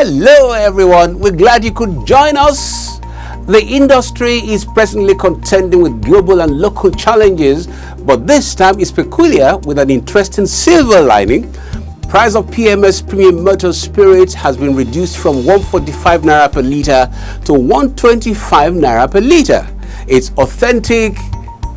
Hello everyone, we're glad you could join us. The industry is presently contending with global and local challenges, but this time is peculiar with an interesting silver lining. Price of PMS Premium Motor Spirits has been reduced from 145 Naira per litre to 125 Naira per litre. It's authentic,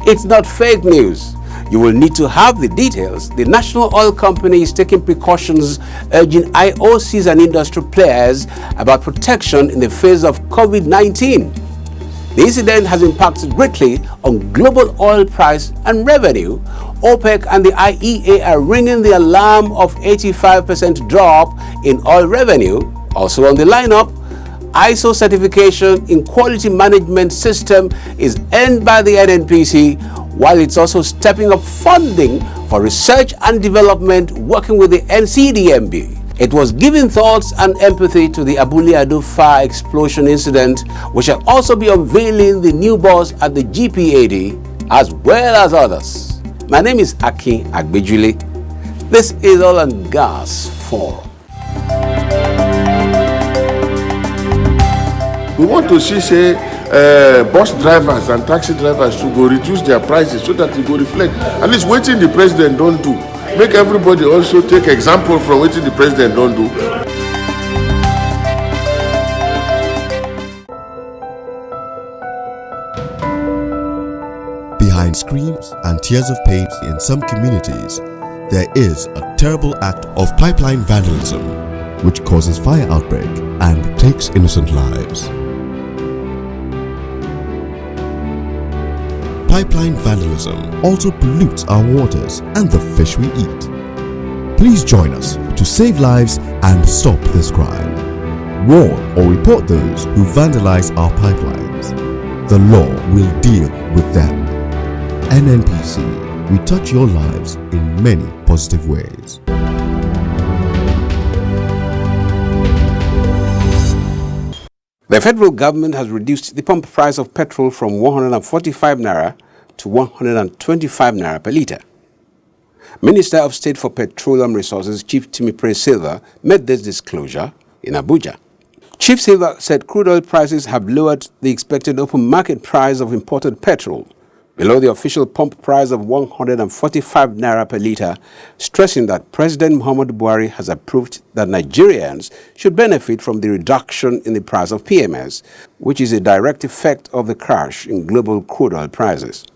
it's not fake news. You will need to have the details. The National Oil Company is taking precautions, urging IOCs and industry players about protection in the face of COVID-19. The incident has impacted greatly on global oil price and revenue. OPEC and the IEA are ringing the alarm of 85% drop in oil revenue. Also on the lineup, ISO certification in quality management system is earned by the NNPC, while it's also stepping up funding for research and development working with the NCDMB. It was giving thoughts and empathy to the Abule Ado fire explosion incident. We shall also be unveiling the new boss at the GPAD as well as others. My name is Aki Agbejule. This is Oil and Gas Forum. We want to see, bus drivers and taxi drivers to go reduce their prices so that it will reflect. At least waiting the president don't do. Make everybody also take example from waiting the president don't do. Behind screams and tears of pain in some communities, there is a terrible act of pipeline vandalism which causes fire outbreak and takes innocent lives. Pipeline vandalism also pollutes our waters and the fish we eat. Please join us to save lives and stop this crime. Warn or report those who vandalize our pipelines. The law will deal with them. NNPC, we touch your lives in many positive ways. The federal government has reduced the pump price of petrol from 145 Naira to 125 Naira per litre. Minister of State for Petroleum Resources, Chief Timipre Silva, made this disclosure in Abuja. Chief Silva said crude oil prices have lowered the expected open market price of imported petrol below the official pump price of 145 Naira per litre, stressing that President Muhammadu Buhari has approved that Nigerians should benefit from the reduction in the price of PMS, which is a direct effect of the crash in global crude oil prices.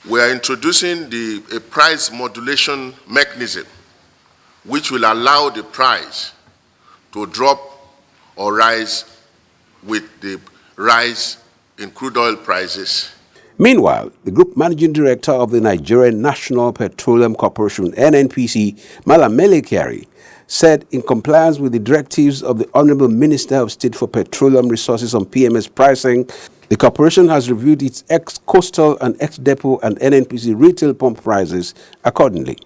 We are introducing a price modulation mechanism which will allow the price to drop or rise with the rise in crude oil prices. Meanwhile, the Group Managing Director of the Nigerian National Petroleum Corporation, NNPC, Malam Mele Kyari, said in compliance with the directives of the Honorable Minister of State for Petroleum Resources on PMS pricing, the corporation has reviewed its ex-coastal and ex-depot and NNPC retail pump prices accordingly.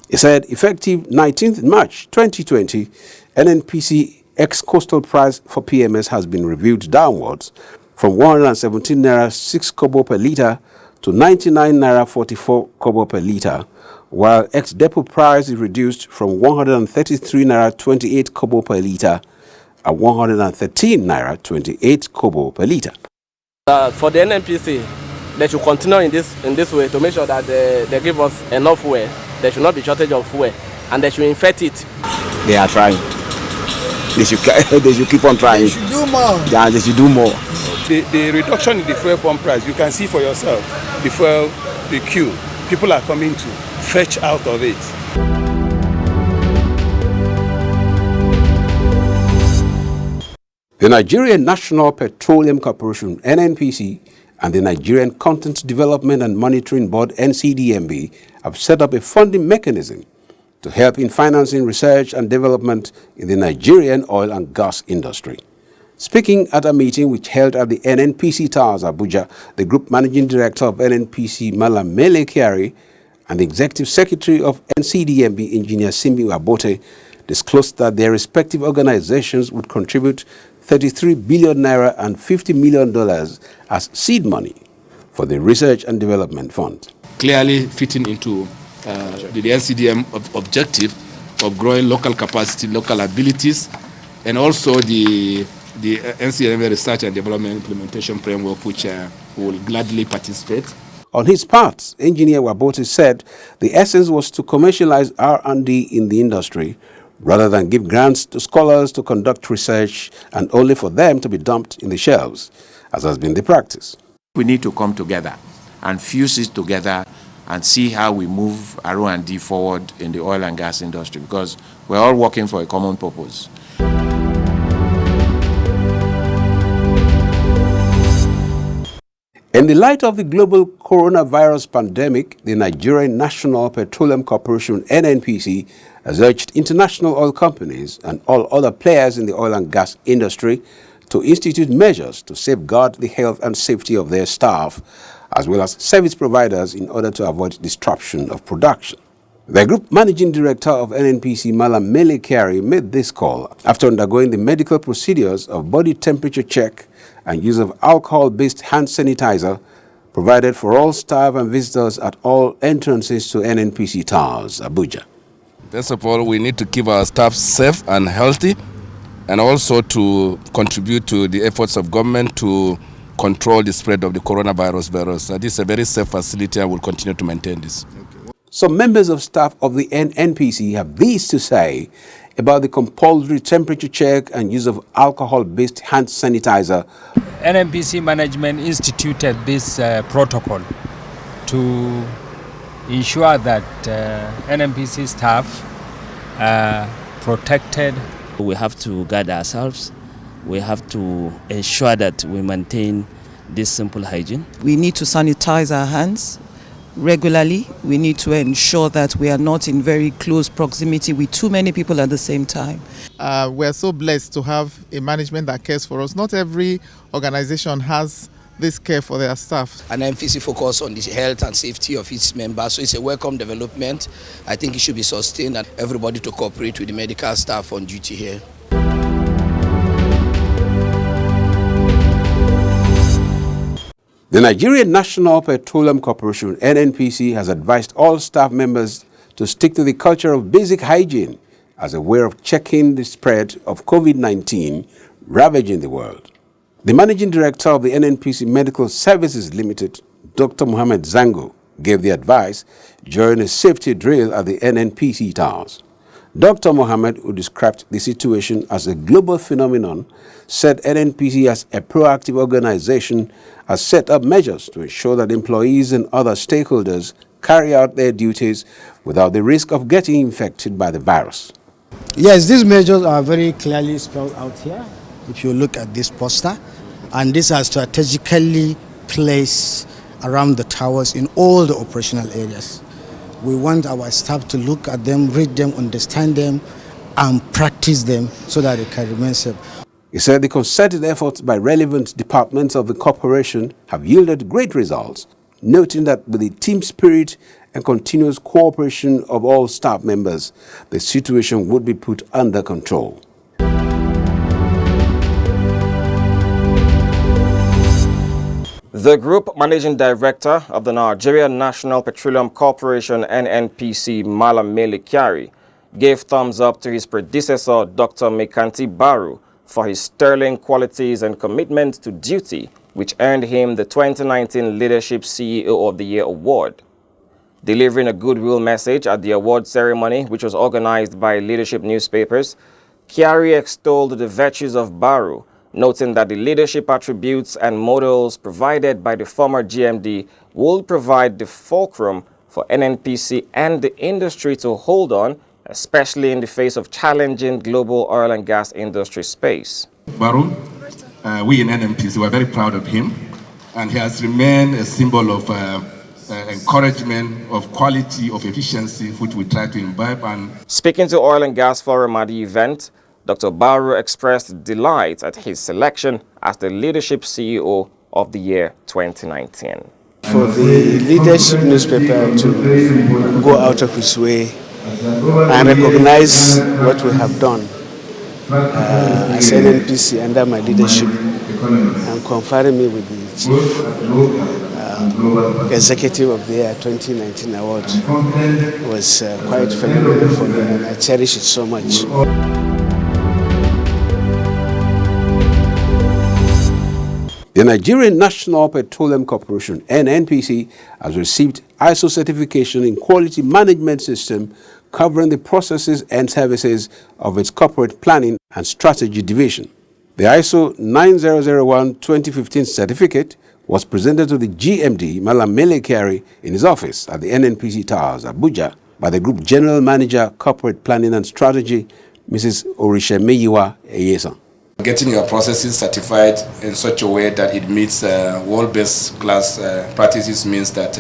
He said effective 19th March 2020, NNPC ex-coastal price for PMS has been reviewed downwards from 117 Naira 6 kobo per litre to 99 Naira 44 kobo per litre, while ex-depot price is reduced from 133 Naira 28 kobo per litre and 113 Naira 28 kobo per litre. For the NNPC, they should continue in this way to make sure that they give us enough fuel. There should not be shortage of fuel, and they should infect it. They are trying. They should keep on trying. They should do more. Yeah, they should do more. The reduction in the fuel pump price, you can see for yourself. The fuel, the queue, people are coming to fetch out of it. The Nigerian National Petroleum Corporation, NNPC, and the Nigerian Content Development and Monitoring Board, NCDMB, have set up a funding mechanism to help in financing research and development in the Nigerian oil and gas industry. Speaking at a meeting which held at the NNPC Towers, Abuja, the Group Managing Director of NNPC, Malam Mele Kyari, and the Executive Secretary of NCDMB, Engineer Simbi Wabote, disclosed that their respective organizations would contribute 33 billion naira and $50 million as seed money for the Research and Development Fund. Clearly fitting into the NCDM objective of growing local capacity, local abilities, and also the NCMA Research and Development Implementation Framework, which will gladly participate. On his part, Engineer Wabote said the essence was to commercialize R&D in the industry rather than give grants to scholars to conduct research and only for them to be dumped in the shelves, as has been the practice. We need to come together and fuse it together and see how we move R&D forward in the oil and gas industry, because we're all working for a common purpose. In the light of the global coronavirus pandemic, the Nigerian National Petroleum Corporation (NNPC) has urged international oil companies and all other players in the oil and gas industry to institute measures to safeguard the health and safety of their staff, as well as service providers, in order to avoid disruption of production. The Group Managing Director of NNPC, Malam Mele Kyari, made this call after undergoing the medical procedures of body temperature check and use of alcohol-based hand sanitizer provided for all staff and visitors at all entrances to NNPC towers, Abuja. First of all, we need to keep our staff safe and healthy, and also to contribute to the efforts of government to control the spread of the coronavirus virus. This is a very safe facility and will continue to maintain this. Some members of staff of the NNPC have this to say about the compulsory temperature check and use of alcohol-based hand sanitizer. NNPC management instituted this protocol to ensure that NNPC staff are protected. We have to guard ourselves. We have to ensure that we maintain this simple hygiene. We need to sanitize our hands regularly. We need to ensure that we are not in very close proximity with too many people at the same time. We're so blessed to have a management that cares for us. Not every organization has this care for their staff. And NNPC focus on the health and safety of its members, so it's a welcome development. I think it should be sustained and everybody to cooperate with the medical staff on duty here. The Nigerian National Petroleum Corporation (NNPC) has advised all staff members to stick to the culture of basic hygiene as a way of checking the spread of COVID-19 ravaging the world. The Managing Director of the NNPC Medical Services Limited, Dr. Mohammed Zango, gave the advice during a safety drill at the NNPC towers. Dr. Mohammed, who described the situation as a global phenomenon, said NNPC as a proactive organization has set up measures to ensure that employees and other stakeholders carry out their duties without the risk of getting infected by the virus. Yes, these measures are very clearly spelled out here. If you look at this poster, and these are strategically placed around the towers in all the operational areas. We want our staff to look at them, read them, understand them, and practice them so that they can remain safe. He said the concerted efforts by relevant departments of the corporation have yielded great results, noting that with the team spirit and continuous cooperation of all staff members, the situation would be put under control. The Group Managing Director of the Nigerian National Petroleum Corporation (NNPC), Malam Mele Kyari, gave thumbs up to his predecessor, Dr. Mekanti Baru, for his sterling qualities and commitment to duty, which earned him the 2019 Leadership CEO of the Year award. Delivering a goodwill message at the award ceremony, which was organized by Leadership newspapers, Kyari extolled the virtues of Baru, noting that the leadership attributes and models provided by the former GMD will provide the fulcrum for NNPC and the industry to hold on, especially in the face of challenging global oil and gas industry space. Baru, we in NNPC were very proud of him, and he has remained a symbol of encouragement, of quality, of efficiency, which we try to imbibe. And speaking to Oil and Gas Forum at the event, Dr. Baru expressed delight at his selection as the Leadership CEO of the year 2019. For the Leadership newspaper to go out of its way and recognize what we have done as NNPC under my leadership and conferring me with the Chief Executive of the Year 2019 award was quite phenomenal for me, and I cherish it so much. The Nigerian National Petroleum Corporation, NNPC, has received ISO certification in quality management system covering the processes and services of its corporate planning and strategy division. The ISO 9001-2015 certificate was presented to the GMD, Malam Mele Kyari, in his office at the NNPC Towers, Abuja, by the Group General Manager, Corporate Planning and Strategy, Mrs. Orishemeyiwa Eyesan. Getting your processes certified in such a way that it meets world-based class practices means that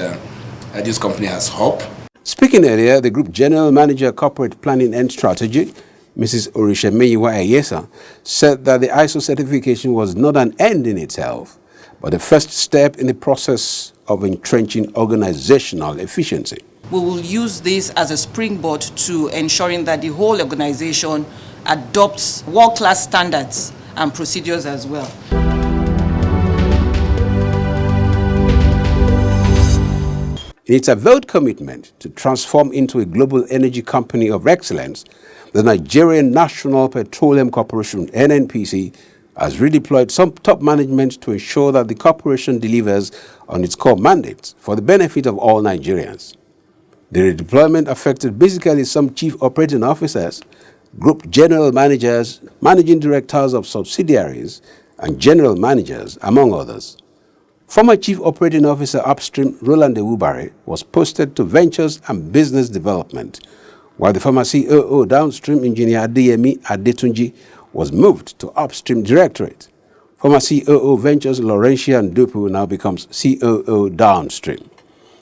this company has hope. Speaking earlier, the Group General Manager, Corporate Planning and Strategy, Mrs. Orishemeyiwa Eyesan, said that the ISO certification was not an end in itself, but the first step in the process of entrenching organizational efficiency. We will use this as a springboard to ensuring that the whole organization adopts world-class standards and procedures as well. In its avowed commitment to transform into a global energy company of excellence, the Nigerian National Petroleum Corporation, NNPC, has redeployed some top management to ensure that the corporation delivers on its core mandates for the benefit of all Nigerians. The redeployment affected basically some chief operating officers, group general managers, managing directors of subsidiaries, and general managers, among others. Former Chief Operating Officer Upstream Roland Ewubare was posted to Ventures and Business Development, while the former COO Downstream Engineer Adeyemi Adetunji was moved to Upstream Directorate. Former COO Ventures Laurentia Ndupu now becomes COO Downstream.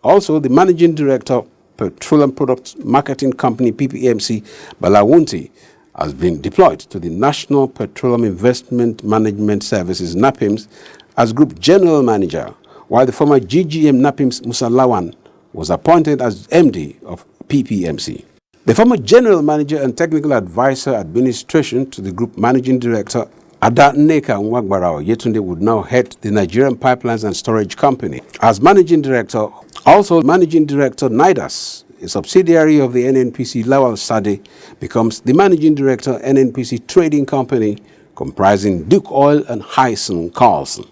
Also, the Managing Director Petroleum Products Marketing Company PPMC Balawunti has been deployed to the National Petroleum Investment Management Services NAPIMS as Group General Manager, while the former GGM NAPIMS Musa Lawan was appointed as MD of PPMC. The former General Manager and Technical Advisor Administration to the Group Managing Director Ada Nneka Nwagbarao Yetunde would now head the Nigerian Pipelines and Storage Company. As Managing Director, also Managing Director NIDAS, a subsidiary of the NNPC Lawal Sade, becomes the Managing Director NNPC Trading Company, comprising Duke Oil and Hyson Carlson.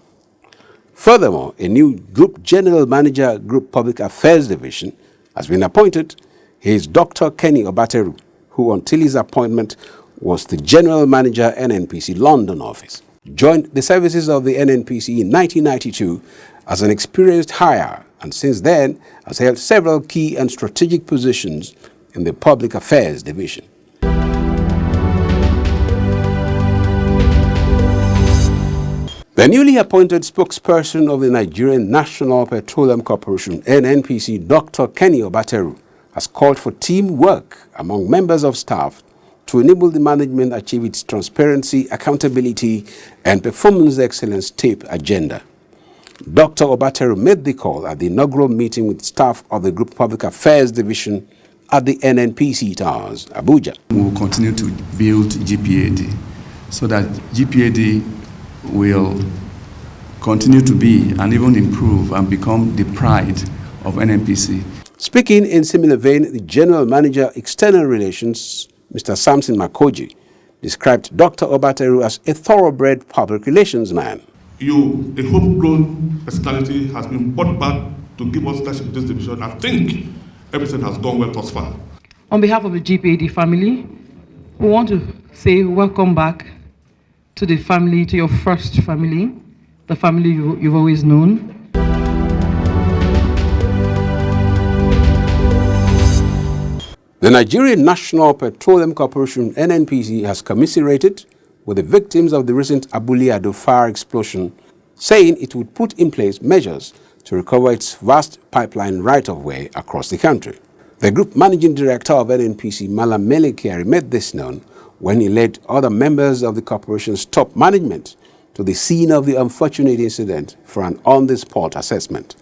Furthermore, a new Group General Manager, Group Public Affairs Division, has been appointed. He is Dr. Kenny Obateru, who until his appointment was the General Manager, NNPC London office. Joined the services of the NNPC in 1992 as an experienced hire, and since then has held several key and strategic positions in the Public Affairs Division. The newly appointed spokesperson of the Nigerian National Petroleum Corporation, NNPC, Dr. Kenny Obateru, has called for teamwork among members of staff to enable the management achieve its transparency, accountability, and performance excellence tape agenda. Dr. Obateru made the call at the inaugural meeting with staff of the Group Public Affairs Division at the NNPC Towers, Abuja. We will continue to build GPAD so that GPAD will continue to be and even improve and become the pride of NNPC. Speaking in similar vein, the General Manager, External Relations, Mr. Samson Makoji, described Dr. Obateru as a thoroughbred public relations man. A homegrown personality has been brought back to give us leadership in this division. I think everything has gone well thus far. On behalf of the GPAD family, we want to say welcome back to the family, to your first family, the family you've always known. The Nigerian National Petroleum Corporation, NNPC, has commiserated with the victims of the recent Abule Ado fire explosion, saying it would put in place measures to recover its vast pipeline right-of-way across the country. The Group Managing Director of NNPC, Malam Mele Kyari, made this known when he led other members of the corporation's top management to the scene of the unfortunate incident for an on-the-spot assessment.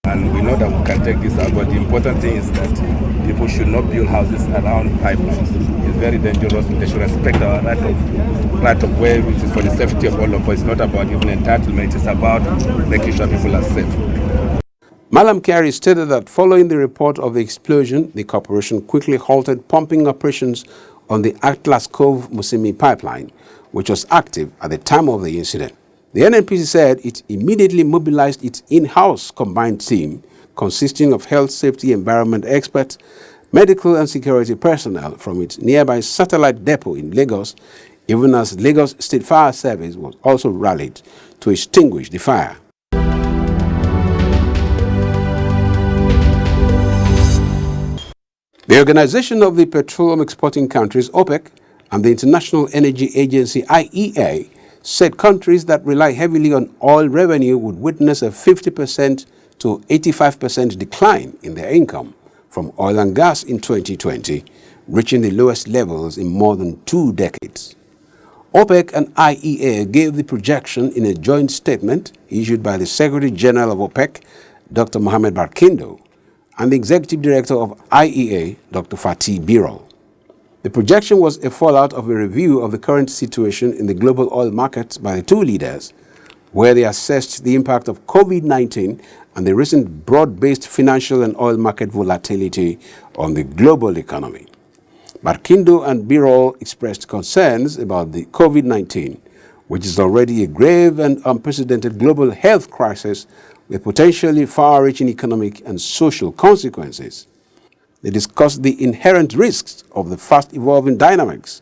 And we know that we can take this out, but the important thing is that people should not build houses around pipelines. It's very dangerous. They should respect our right of way, which is for the safety of all of us. It's not about even entitlement, it's about making sure people are safe. Malam Kyari stated that following the report of the explosion, the corporation quickly halted pumping operations on the Atlas Cove Musimi pipeline, which was active at the time of the incident. The NNPC said it immediately mobilized its in-house combined team consisting of health, safety, environment experts, medical and security personnel from its nearby satellite depot in Lagos, even as Lagos State Fire Service was also rallied to extinguish the fire. The Organization of the Petroleum Exporting Countries, OPEC, and the International Energy Agency, IEA, said countries that rely heavily on oil revenue would witness a 50% to 85% decline in their income from oil and gas in 2020, reaching the lowest levels in more than 2 decades. OPEC and IEA gave the projection in a joint statement issued by the Secretary General of OPEC, Dr. Mohamed Barkindo, and the Executive Director of IEA, Dr. Fatih Birol. The projection was a fallout of a review of the current situation in the global oil markets by the two leaders, where they assessed the impact of COVID-19 and the recent broad-based financial and oil market volatility on the global economy. Barkindo and Birol expressed concerns about the COVID-19, which is already a grave and unprecedented global health crisis with potentially far-reaching economic and social consequences. They discussed the inherent risks of the fast-evolving dynamics,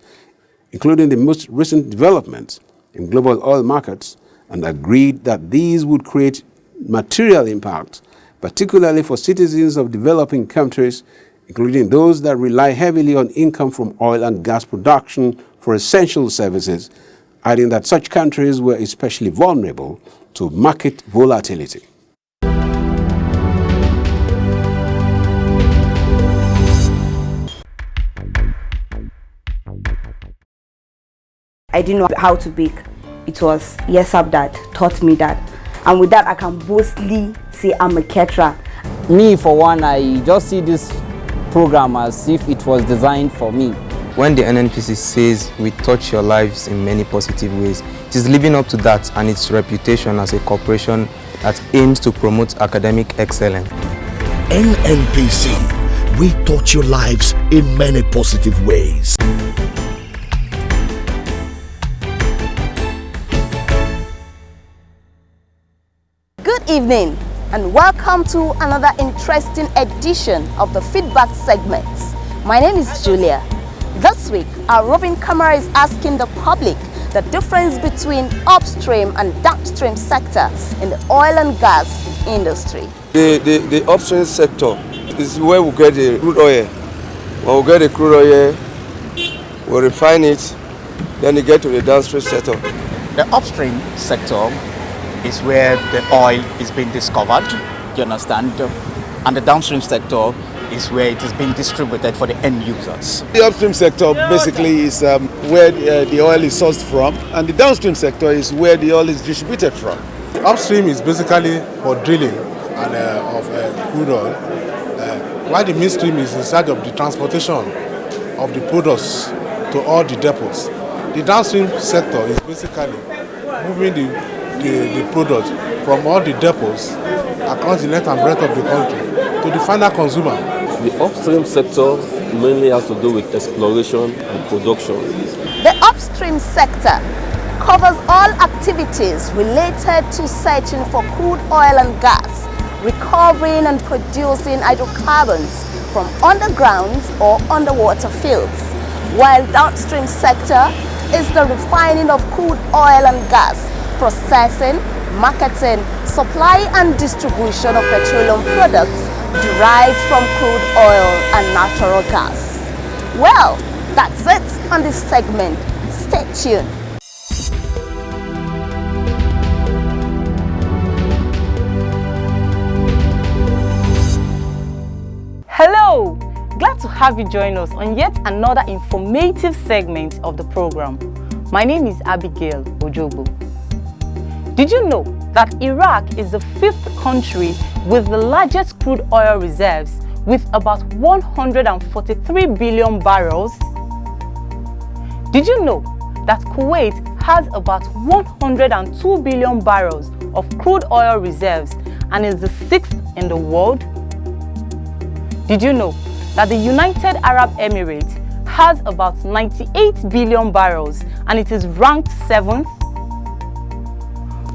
including the most recent developments in global oil markets, and agreed that these would create material impact, particularly for citizens of developing countries, including those that rely heavily on income from oil and gas production for essential services, adding that such countries were especially vulnerable to market volatility. I didn't know how to bake. It was Yesab that taught me that. And with that, I can boastfully say I'm a caterer. Me, for one, I just see this program as if it was designed for me. When the NNPC says we touch your lives in many positive ways, it is living up to that and its reputation as a corporation that aims to promote academic excellence. NNPC, we touch your lives in many positive ways. Good evening and welcome to another interesting edition of the feedback segments. My name is Julia. This week, our roving camera is asking the public the difference between upstream and downstream sector in the oil and gas industry. The upstream sector is where we get the crude oil. When we get the crude oil, we refine it, then you get to the downstream sector. The upstream sector is where the oil is being discovered, you understand? And the downstream sector is where it is being distributed for the end users. The upstream sector basically is where the oil is sourced from, and the downstream sector is where the oil is distributed from. The upstream is basically for drilling and of crude oil, while the midstream is in charge of the transportation of the products to all the depots. The downstream sector is basically moving the product from all the depots across the length and breadth of the country to the final consumer. The upstream sector mainly has to do with exploration and production. The upstream sector covers all activities related to searching for crude oil and gas, recovering and producing hydrocarbons from underground or underwater fields, while downstream sector is the refining of crude oil and gas, processing, marketing, supply and distribution of petroleum products derived from crude oil and natural gas. Well, that's it on this segment. Stay tuned. Hello! Glad to have you join us on yet another informative segment of the program. My name is Abigail Ojobo. Did you know that Iraq is the 5th country with the largest crude oil reserves with about 143 billion barrels? Did you know that Kuwait has about 102 billion barrels of crude oil reserves and is the 6th in the world? Did you know that the United Arab Emirates has about 98 billion barrels and it is ranked 7th?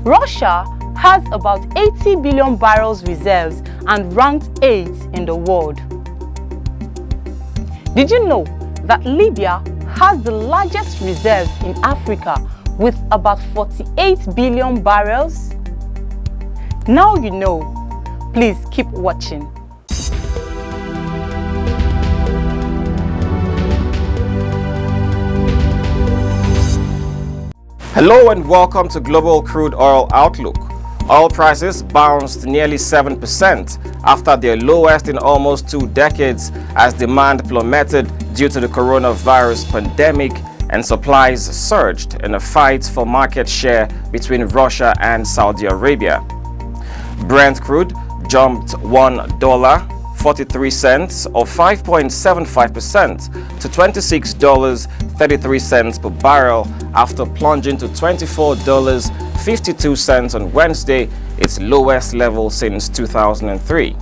Russia has about 80 billion barrels reserves and ranked 8th in the world. Did you know that Libya has the largest reserves in Africa with about 48 billion barrels? Now you know. Please keep watching. Hello and welcome to Global Crude Oil Outlook. Oil prices bounced nearly 7% after their lowest in almost 2 decades as demand plummeted due to the coronavirus pandemic and supplies surged in a fight for market share between Russia and Saudi Arabia. Brent crude jumped $1.43 or 5.75% to $26.33 per barrel after plunging to $24.52 on Wednesday, its lowest level since 2003.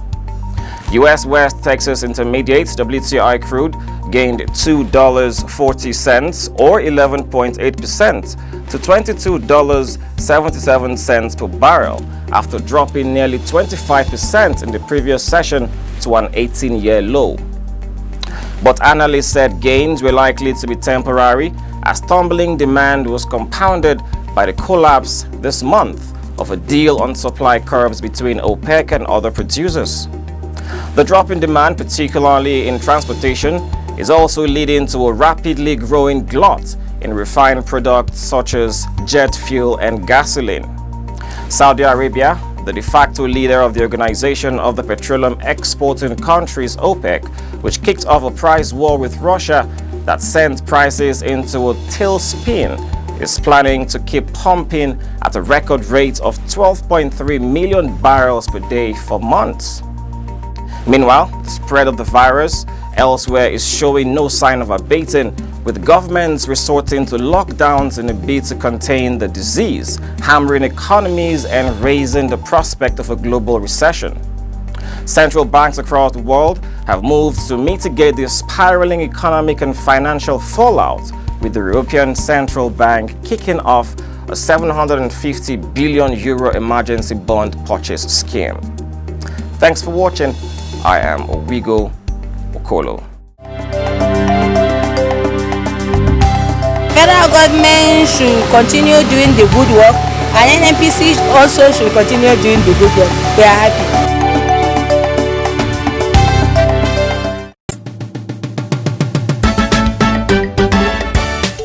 U.S. West Texas Intermediate WTI crude gained $2.40 or 11.8% to $22.77 per barrel after dropping nearly 25% in the previous session to an 18-year low. But analysts said gains were likely to be temporary as tumbling demand was compounded by the collapse this month of a deal on supply curbs between OPEC and other producers. The drop in demand, particularly in transportation, is also leading to a rapidly growing glut in refined products such as jet fuel and gasoline. Saudi Arabia, the de facto leader of the Organization of the Petroleum Exporting Countries, OPEC, which kicked off a price war with Russia that sent prices into a tailspin, is planning to keep pumping at a record rate of 12.3 million barrels per day for months. Meanwhile, the spread of the virus elsewhere is showing no sign of abating, with governments resorting to lockdowns in a bid to contain the disease, hammering economies and raising the prospect of a global recession. Central banks across the world have moved to mitigate the spiraling economic and financial fallout, with the European Central Bank kicking off a €750 billion emergency bond purchase scheme. Thanks for watching. I am Owigo Okolo. Federal government should continue doing the good work, and NNPC also should continue doing the good work. We are happy.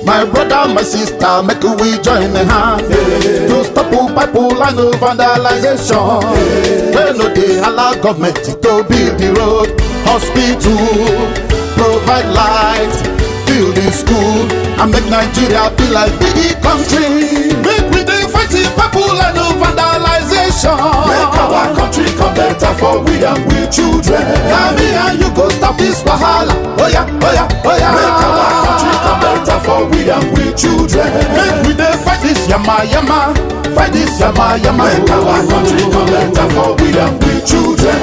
My brother, my sister, make we join the hand to stop pipeline of vandalization. When no they allow government to build the road, hospital, provide light, build the school, and make Nigeria be like big country. Make we dey fight the pipeline of vandalization. Make our country come better for we and we children. Now me and you go stop this wahala. Oh yeah, oh yeah, oh yeah. Make our country come better for we and we children. Make we dey fight this yama yama, fight this yama yama. Make our country come better for we and we children.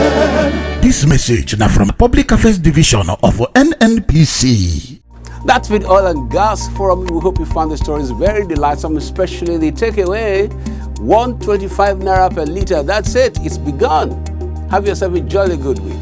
This message now from Public Affairs Division of NNPC. That's with Oil and Gas Forum. We hope you found the stories very delightsome, especially the takeaway, 125 naira per liter. That's it. It's begun. Have yourself a jolly good week.